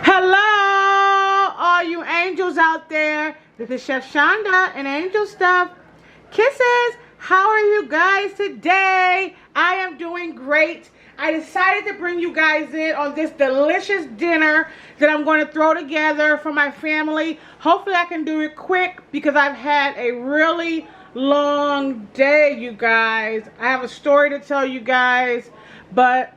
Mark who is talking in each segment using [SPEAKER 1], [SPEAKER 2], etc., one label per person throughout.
[SPEAKER 1] Hello, all you angels out there. This is Chef Shonda and Angel Stuff. Kisses. How are you guys today? I am doing great. I decided to bring you guys in on this delicious dinner that I'm going to throw together for my family. Hopefully I can do it quick because I've had a really long day, you guys. I have a story to tell you guys, but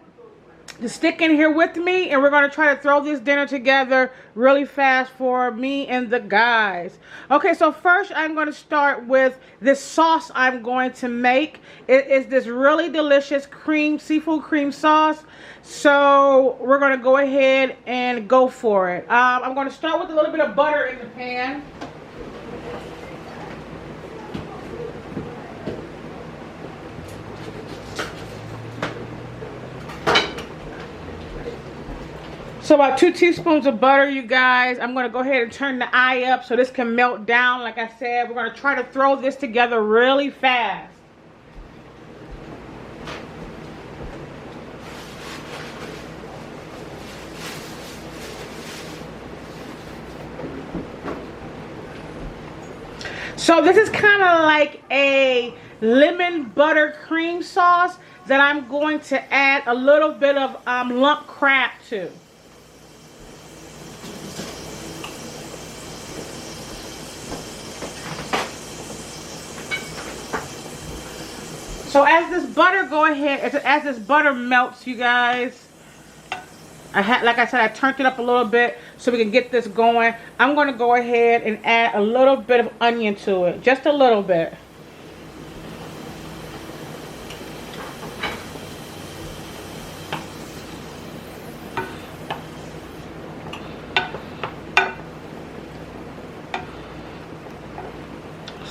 [SPEAKER 1] just stick in here with me and we're going to try to throw this dinner together really fast for me and the guys. Okay, so first I'm going to start with this sauce I'm going to make. It is this really delicious seafood cream sauce. So we're going to go ahead and go for it. I'm going to start with a little bit of butter in the pan. So about 2 teaspoons of butter, you guys. I'm going to go ahead and turn the eye up so this can melt down. Like I said, we're going to try to throw this together really fast. So this is kind of like a lemon butter cream sauce that I'm going to add a little bit of lump crab to. So as this butter melts, you guys, like I said, I turned it up a little bit so we can get this going. I'm going to go ahead and add a little bit of onion to it, just a little bit.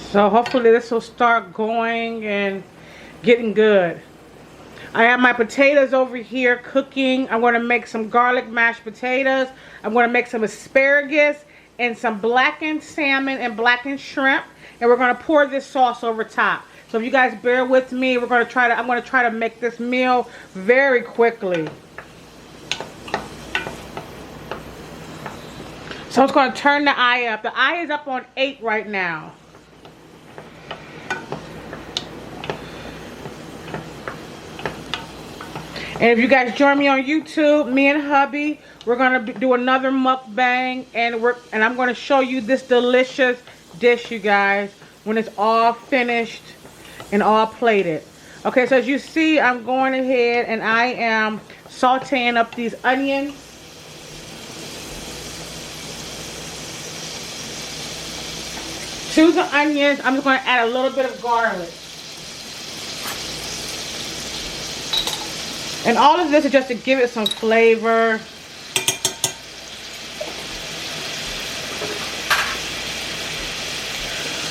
[SPEAKER 1] So hopefully this will start going and getting good. I have my potatoes over here cooking. I'm going to make some garlic mashed potatoes. I'm going to make some asparagus and some blackened salmon and blackened shrimp. And we're going to pour this sauce over top. So if you guys bear with me, I'm going to try to make this meal very quickly. So I'm just going to turn the eye up. The eye is up on 8 right now. And if you guys join me on YouTube, me and hubby, we're going to do another mukbang. And I'm going to show you this delicious dish, you guys, when it's all finished and all plated. Okay, so as you see, I'm going ahead and I am sauteing up these onions. To the onions, I'm just going to add a little bit of garlic. And all of this is just to give it some flavor.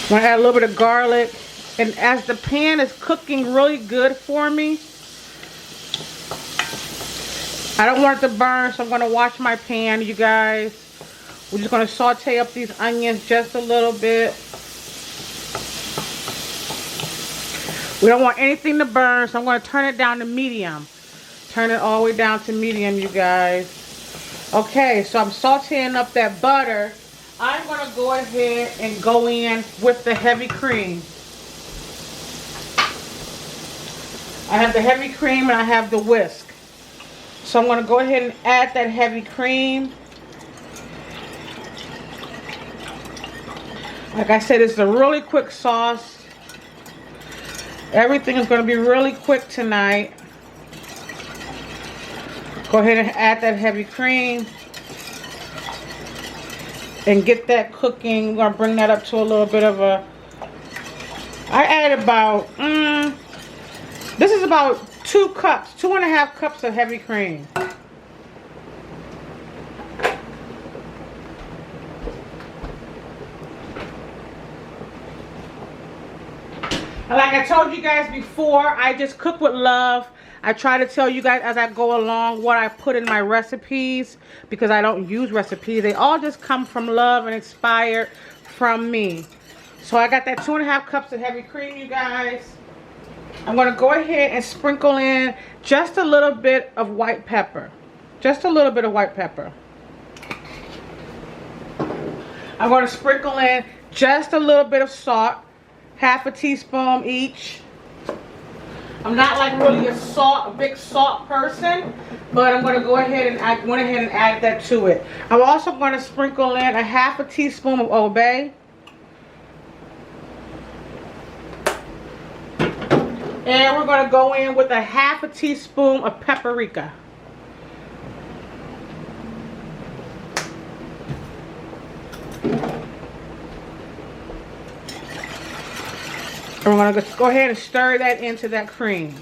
[SPEAKER 1] I'm going to add a little bit of garlic. And as the pan is cooking really good for me, I don't want it to burn, so I'm going to watch my pan, you guys. We're just going to saute up these onions just a little bit. We don't want anything to burn, so I'm going to turn it down to medium. Turn it all the way down to medium, you guys. Okay, so I'm sauteing up that butter. I'm going to go ahead and go in with the heavy cream. I have the heavy cream and I have the whisk. So I'm going to go ahead and add that heavy cream. Like I said, it's a really quick sauce. Everything is going to be really quick tonight. Go ahead and add that heavy cream and get that cooking. I'm going to bring that up to a little bit of a, I add about, this is about 2 cups, 2.5 cups of heavy cream. And like I told you guys before, I just cook with love. I try to tell you guys as I go along what I put in my recipes because I don't use recipes. They all just come from love and inspired from me. So I got that 2.5 cups of heavy cream, you guys. I'm going to go ahead and sprinkle in just a little bit of white pepper. Just a little bit of white pepper. I'm going to sprinkle in just a little bit of salt, half a teaspoon each. I'm not like really a big salt person, but I'm going to go ahead and add that to it. I'm also going to sprinkle in a half a teaspoon of Old Bay. And we're going to go in with a half a teaspoon of paprika. And we're going to go ahead and stir that into that cream.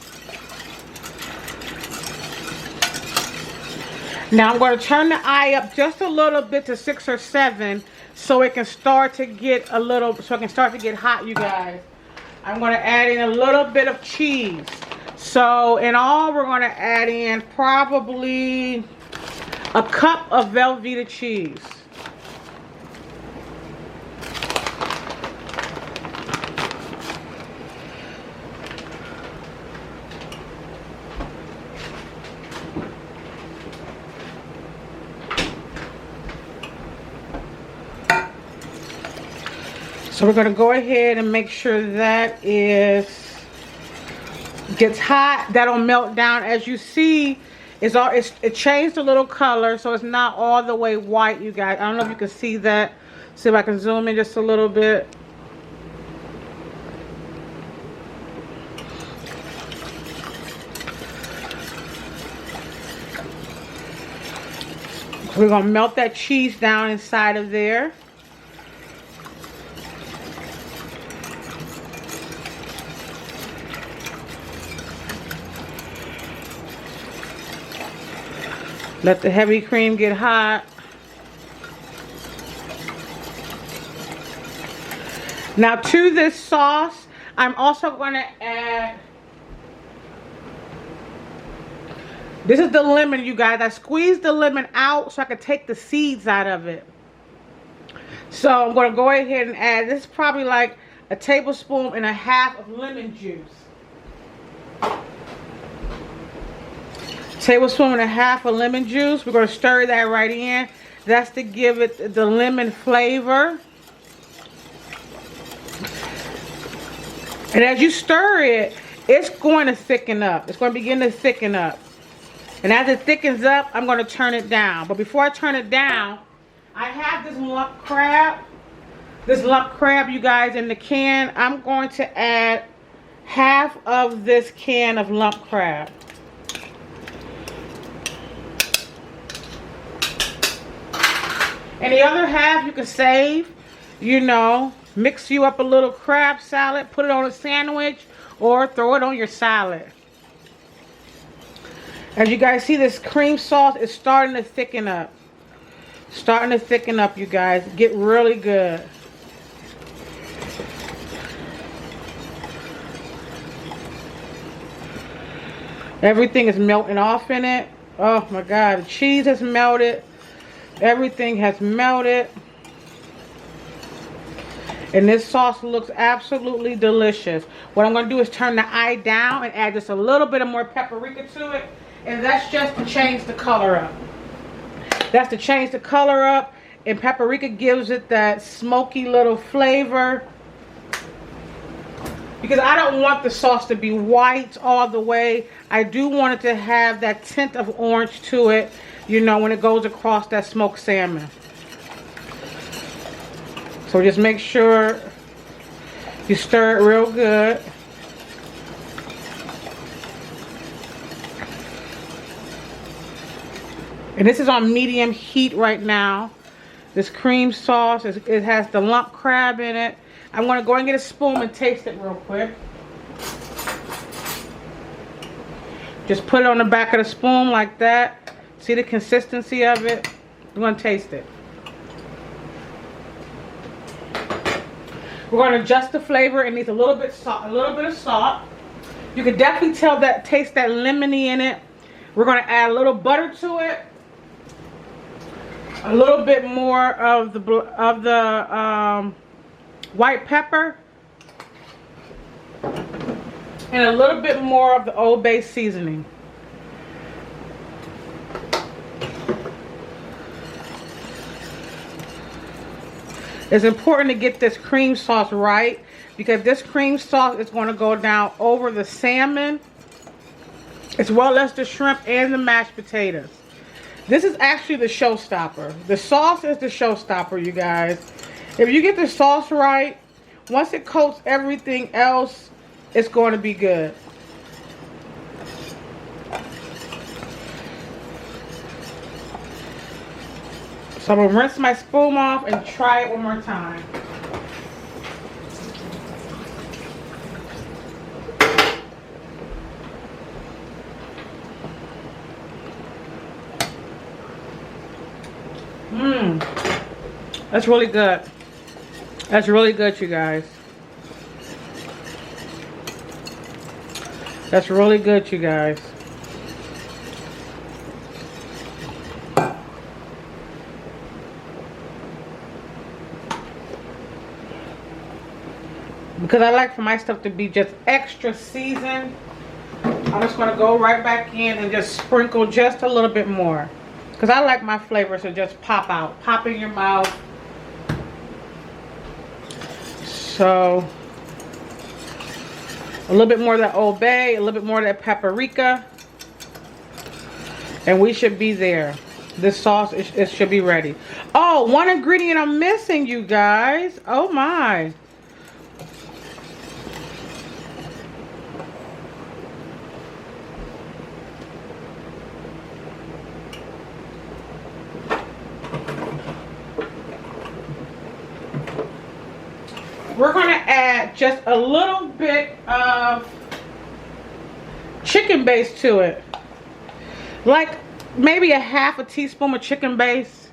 [SPEAKER 1] Now I'm going to turn the eye up just a little bit to 6 or 7 so it can start to get hot, you guys. I'm going to add in a little bit of cheese. So in all, we're going to add in probably a cup of Velveeta cheese. So we're going to go ahead and make sure that gets hot. That'll melt down. As you see, it changed a little color, so it's not all the way white, you guys. I don't know if you can see that. See if I can zoom in just a little bit. We're going to melt that cheese down inside of there. Let the heavy cream get hot. Now to this sauce, I'm also going to add, this is the lemon, you guys. I squeezed the lemon out so I could take the seeds out of it. So I'm going to go ahead and add, this is probably like a tablespoon and a half of lemon juice. Tablespoon and a half of lemon juice. We're going to stir that right in. That's to give it the lemon flavor. And as you stir it, it's going to thicken up. It's going to begin to thicken up. And as it thickens up, I'm going to turn it down. But before I turn it down, I have this lump crab. This lump crab, you guys, in the can. I'm going to add half of this can of lump crab. And the other half you can save, you know, mix you up a little crab salad, put it on a sandwich, or throw it on your salad. As you guys see, this cream sauce is starting to thicken up. Starting to thicken up, you guys. Get really good. Everything is melting off in it. Oh my God, the cheese has melted. Everything has melted. And this sauce looks absolutely delicious. What I'm going to do is turn the eye down and add just a little bit of more paprika to it. And that's just to change the color up. That's to change the color up. And paprika gives it that smoky little flavor. Because I don't want the sauce to be white all the way. I do want it to have that tint of orange to it, you know, when it goes across that smoked salmon. So just make sure you stir it real good. And this is on medium heat right now. This cream sauce, it has the lump crab in it. I'm going to go and get a spoon and taste it real quick. Just put it on the back of the spoon like that. See the consistency of it? I'm going to taste it. We're going to adjust the flavor. It needs a little bit of salt. You can definitely taste that lemony in it. We're going to add a little butter to it. A little bit more of the white pepper. And a little bit more of the Old Bay seasoning. It's important to get this cream sauce right, because this cream sauce is going to go down over the salmon as well as the shrimp and the mashed potatoes. This is actually the showstopper. The sauce is the showstopper, you guys. If you get the sauce right, once it coats everything else, it's going to be good. So I'm going to rinse my spoon off and try it one more time. That's really good. That's really good, you guys. That's really good, you guys. Because I like for my stuff to be just extra seasoned, I'm just going to go right back in and just sprinkle just a little bit more. Because I like my flavors to just pop out. Pop in your mouth. So, a little bit more of that Old Bay, a little bit more of that paprika. And we should be there. This sauce, it should be ready. Oh, one ingredient I'm missing, you guys. Oh my. We're going to add just a little bit of chicken base to it. Like maybe a half a teaspoon of chicken base.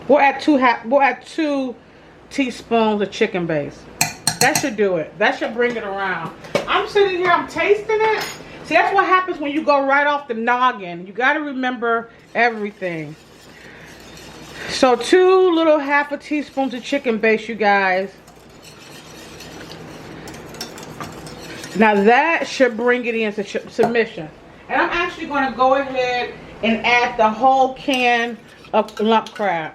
[SPEAKER 1] We'll add two teaspoons of chicken base. That should do it. That should bring it around. I'm sitting here, I'm tasting it. See, that's what happens when you go right off the noggin. You got to remember everything. So 2 little half a teaspoons of chicken base, you guys. Now that should bring it into submission. And I'm actually going to go ahead and add the whole can of lump crab.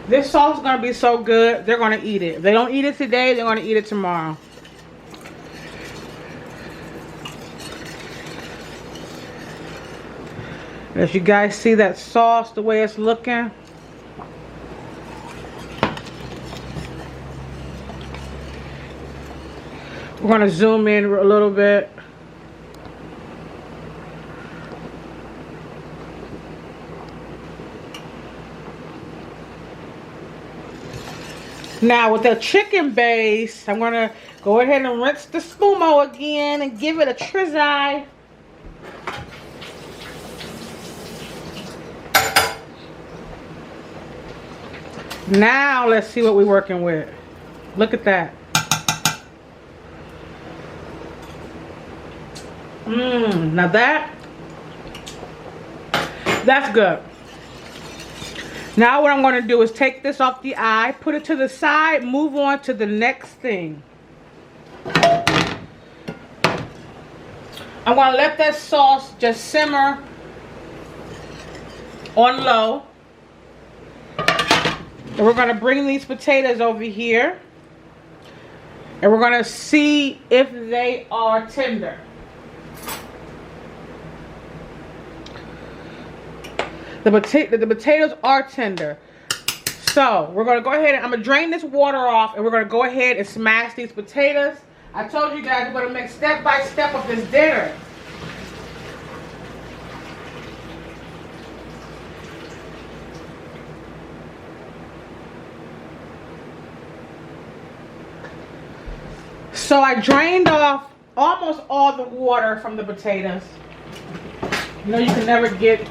[SPEAKER 1] This sauce is going to be so good, they're going to eat it. If they don't eat it today, they're going to eat it tomorrow. As you guys see that sauce, the way it's looking. We're going to zoom in a little bit. Now with the chicken base, I'm going to go ahead and rinse the spoon again and give it a trizzy. Now let's see what we're working with. Look at that. Now that's good. Now what I'm going to do is take this off the eye, put it to the side, move on to the next thing. I'm going to let that sauce just simmer on low. And we're going to bring these potatoes over here. And we're going to see if they are tender. The potatoes are tender. So we're going to go ahead and I'm going to drain this water off. And we're going to go ahead and smash these potatoes. I told you guys we're going to make step by step of this dinner. So I drained off almost all the water from the potatoes. You know you can never get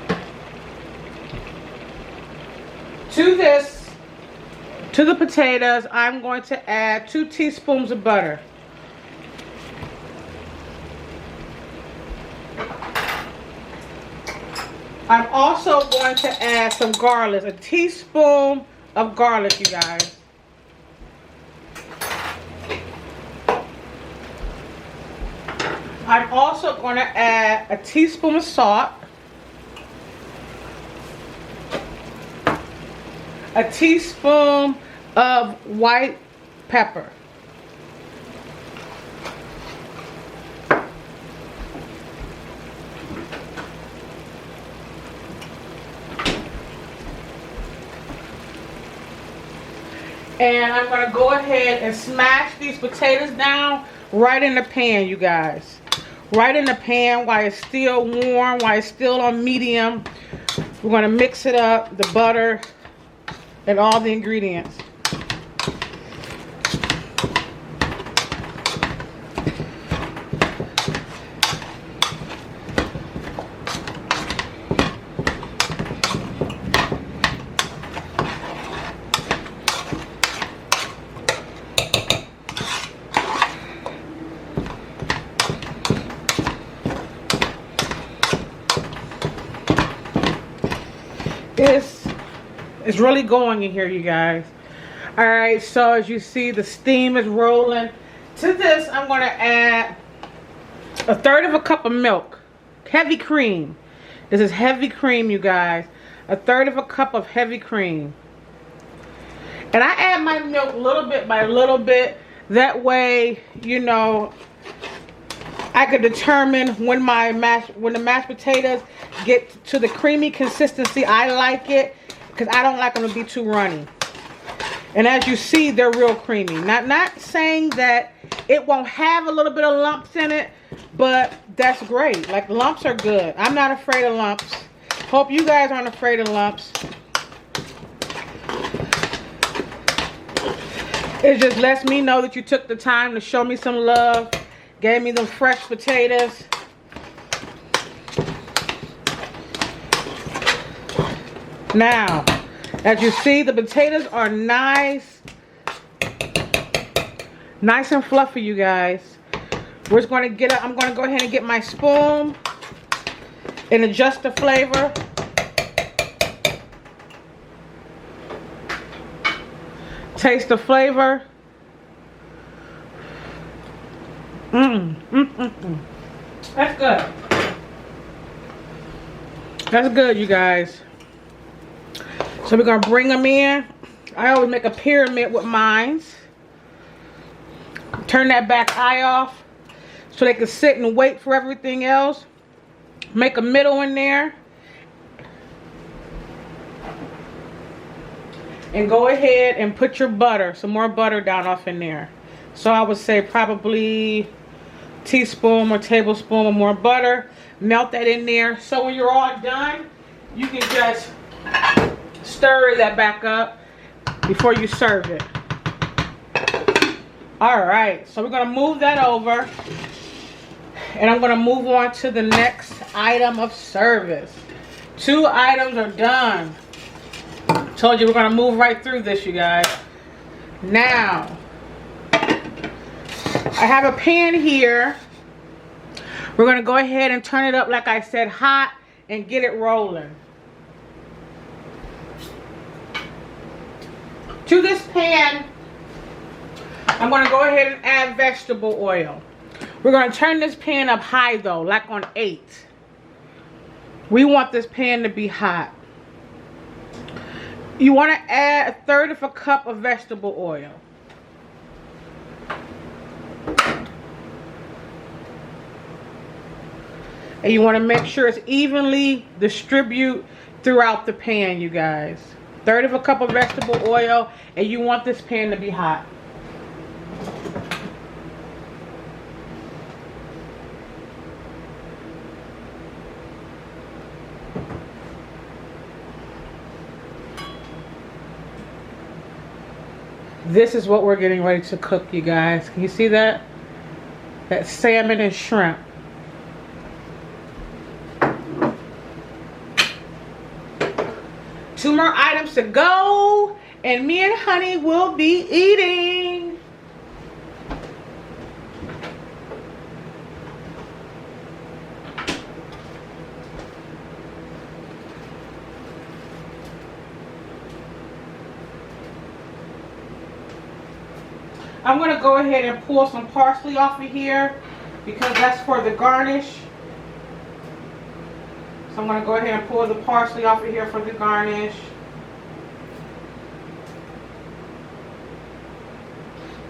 [SPEAKER 1] to the potatoes. I'm going to add 2 teaspoons of butter. I'm also going to add some garlic, a teaspoon of garlic, you guys. I'm also going to add a teaspoon of salt. a teaspoon of white pepper. And I'm going to go ahead and smash these potatoes down right in the pan, you guys. Right in the pan while it's still warm, while it's still on medium. We're going to mix it up, the butter and all the ingredients. It's really going in here, you guys. Alright, so as you see, the steam is rolling. To this, I'm going to add 1/3 cup of milk. Heavy cream. This is heavy cream, you guys. 1/3 cup of heavy cream. And I add my milk little bit by little bit. That way, you know, I could determine when the mashed potatoes get to the creamy consistency I like it, because I don't like them to be too runny. And as you see, they're real creamy. Not saying that it won't have a little bit of lumps in it, but that's great. Like, lumps are good. I'm not afraid of lumps. Hope you guys aren't afraid of lumps. It just lets me know that you took the time to show me some love. Gave me them fresh potatoes. Now, as you see, the potatoes are nice and fluffy, you guys. We're just going to get it. I'm going to go ahead and get my spoon and adjust the flavor. Taste the flavor. That's good. That's good, you guys. So we're going to bring them in. I always make a pyramid with mine. Turn that back eye off so they can sit and wait for everything else. Make a middle in there. And go ahead and put your butter, some more butter down off in there. So I would say probably a teaspoon or tablespoon or more butter. Melt that in there. So when you're all done, you can just stir that back up before you serve it. Alright, so we're going to move that over. And I'm going to move on to the next item of service. 2 items are done. Told you we're going to move right through this, you guys. Now, I have a pan here. We're going to go ahead and turn it up, like I said, hot, and get it rolling. To this pan, I'm going to go ahead and add vegetable oil. We're going to turn this pan up high though, like on 8. We want this pan to be hot. You want to add 1/3 cup of vegetable oil. And you want to make sure it's evenly distributed throughout the pan, you guys. 1/3 cup of vegetable oil, and you want this pan to be hot. This is what we're getting ready to cook, you guys. Can you see that? That salmon and shrimp. Two more items to go, and me and Honey will be eating. I'm going to go ahead and pull some parsley off of here because that's for the garnish. So I'm going to go ahead and pull the parsley off of here for the garnish.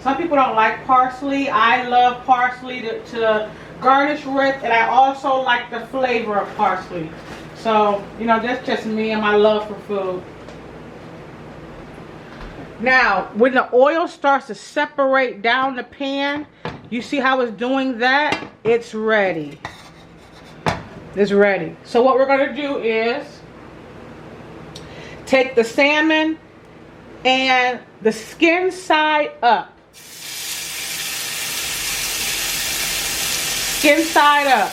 [SPEAKER 1] Some people don't like parsley. I love parsley to garnish with, and I also like the flavor of parsley. So, you know, that's just me and my love for food. Now, when the oil starts to separate down the pan, you see how it's doing that? It's ready. It's ready. So what we're going to do is take the salmon and the skin side up. Skin side up.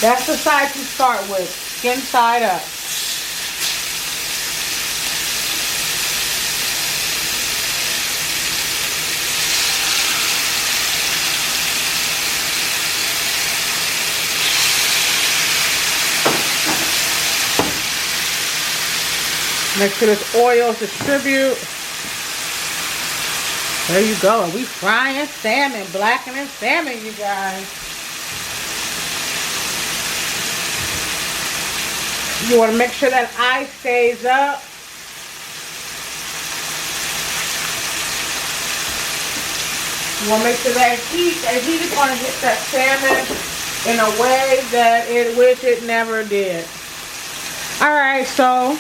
[SPEAKER 1] That's the side to start with. Skin side up. Make sure this oil distribute. There you go. We frying salmon, blackening salmon, you guys. You want to make sure that eye stays up. You want to make sure that heat is going to hit that salmon in a way that it wish it never did. All right, so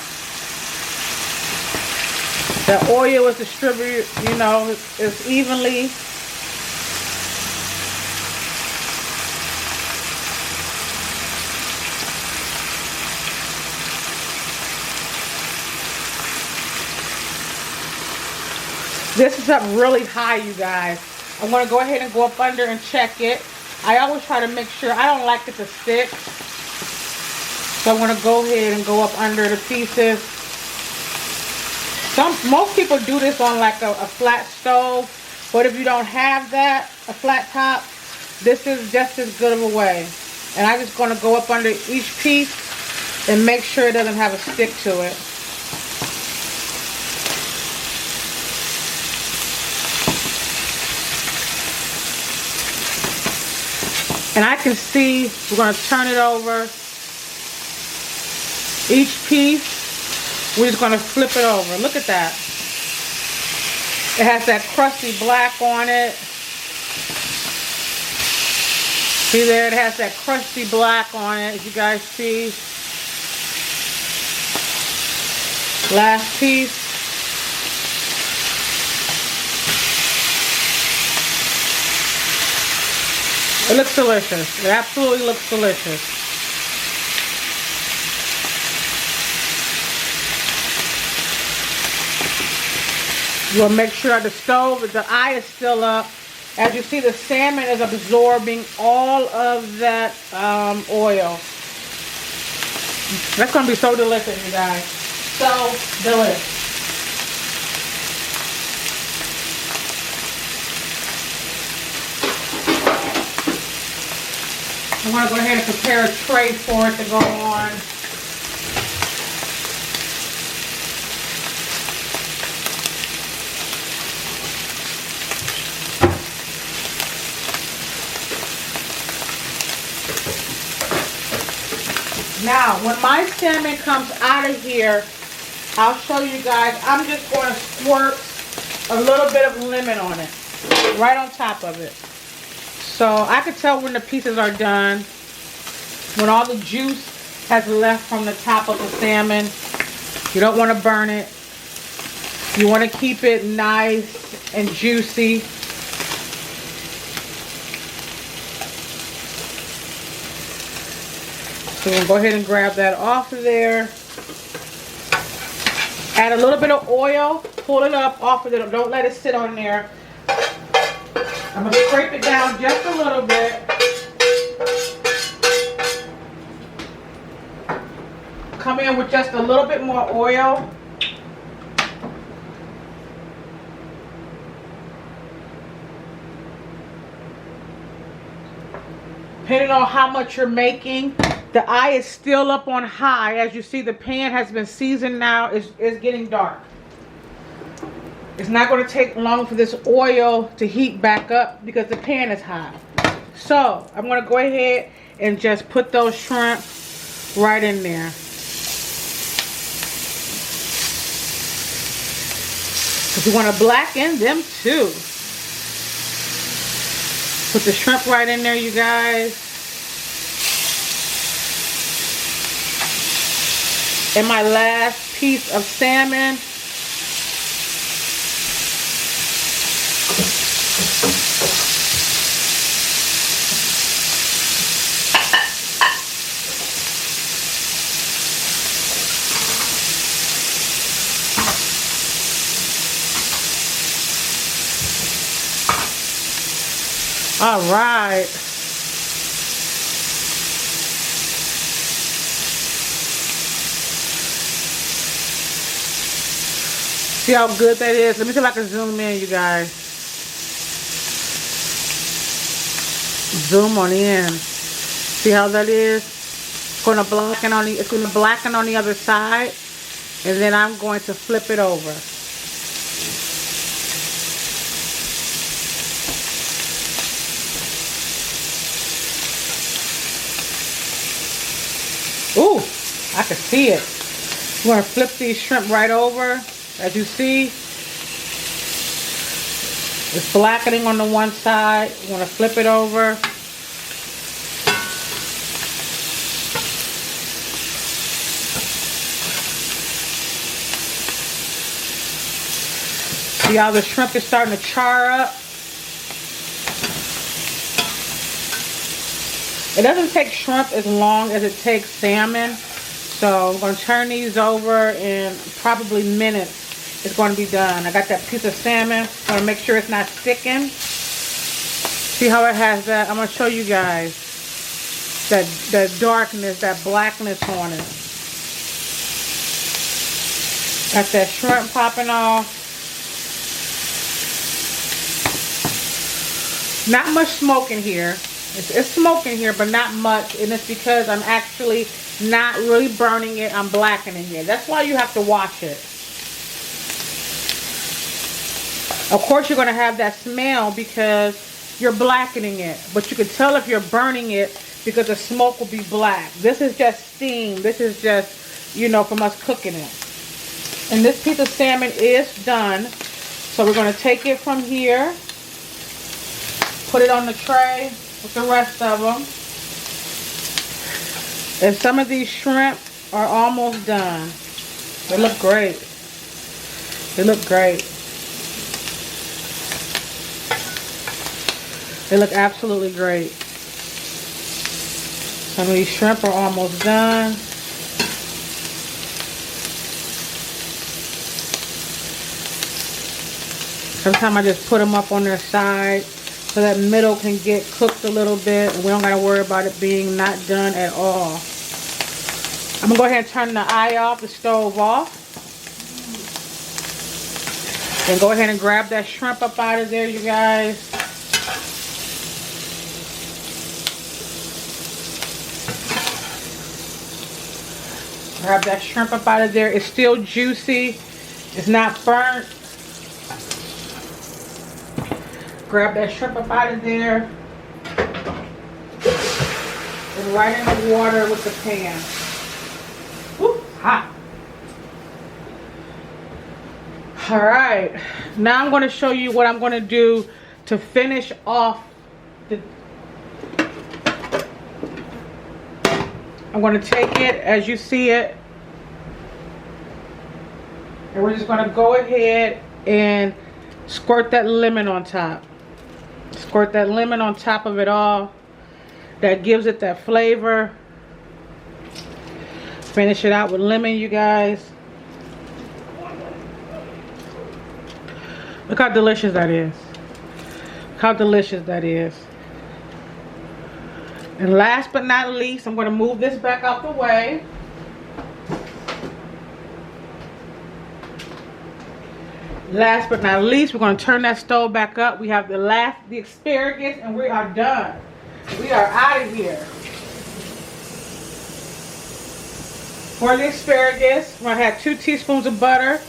[SPEAKER 1] the oil is distributed, you know, it's evenly. This is up really high, you guys. I'm going to go ahead and go up under and check it. I always try to make sure. I don't like it to stick. So I'm going to go ahead and go up under the pieces. Most people do this on like a flat stove, but if you don't have that, a flat top, this is just as good of a way. And I'm just going to go up under each piece and make sure it doesn't have a stick to it. And I can see, we're going to turn it over. Each piece, we're just going to flip it over. Look at that. It has that crusty black on it. See there, it has that crusty black on it, as you guys see. Last piece. It looks delicious. It absolutely looks delicious. You want to make sure the stove, the eye is still up. As you see, the salmon is absorbing all of that oil. That's going to be so delicious, you guys. So delicious. I'm going to go ahead and prepare a tray for it to go on. Now, when my salmon comes out of here, I'll show you guys. I'm just going to squirt a little bit of lemon on it, right on top of it. So I can tell when the pieces are done, when all the juice has left from the top of the salmon. You don't want to burn it. You want to keep it nice and juicy. So we'll go ahead and grab that off of there. Add a little bit of oil. Pull it up off of it. Don't let it sit on there. I'm going to scrape it down just a little bit. Come in with just a little bit more oil. Depending on how much you're making, the eye is still up on high. As you see, the pan has been seasoned now. It's getting dark. It's not going to take long for this oil to heat back up because the pan is high. So I'm going to go ahead and just put those shrimp right in there. Because you want to blacken them too. Put the shrimp right in there, you guys. And my last piece of salmon. All right. See how good that is? Let me see if I can zoom in, you guys. Zoom on in. See how that is? It's gonna blacken on the other side, and then I'm going to flip it over. Ooh, I can see it. I'm going to flip these shrimp right over. As you see, it's blackening on the one side. I'm going to flip it over. See how the shrimp is starting to char up? It doesn't take shrimp as long as it takes salmon. So I'm going to turn these over in probably minutes. It's going to be done. I got that piece of salmon. I'm going to make sure it's not sticking. See how it has that? I'm going to show you guys that darkness, that blackness on it. Got that shrimp popping off. Not much smoke in here. It's smoke in here, but not much, and it's because I'm actually not really burning it. I'm blackening it. That's why you have to wash it. Of course, you're going to have that smell because you're blackening it, but you can tell if you're burning it because the smoke will be black. This is just steam. This is just, you know, from us cooking it. And this piece of salmon is done. So we're going to take it from here, put it on the tray with the rest of them. And some of these shrimp are almost done. They look great. They look great. They look absolutely great. Some of these shrimp are almost done. Sometimes I just put them up on their side so that middle can get cooked a little bit, and we don't gotta worry about it being not done at all. I'm gonna go ahead and turn the eye off, the stove off. And go ahead and grab that shrimp up out of there, you guys. Grab that shrimp up out of there. It's still juicy. It's not burnt. Grab that shrimp up out of there. And right in the water with the pan. Woo, hot. Alright. Now I'm going to show you what I'm going to do to finish off the... I'm going to take it as you see it. And we're just going to go ahead and squirt that lemon on top. Squirt that lemon on top of it all. That gives it that flavor. Finish it out with lemon, you guys. Look how delicious that is. Look how delicious that is. And last but not least, I'm going to move this back out the way. Last but not least, we're going to turn that stove back up. We have the asparagus, and we are done. We are out of here. For the asparagus, we're going to have 2 teaspoons of butter.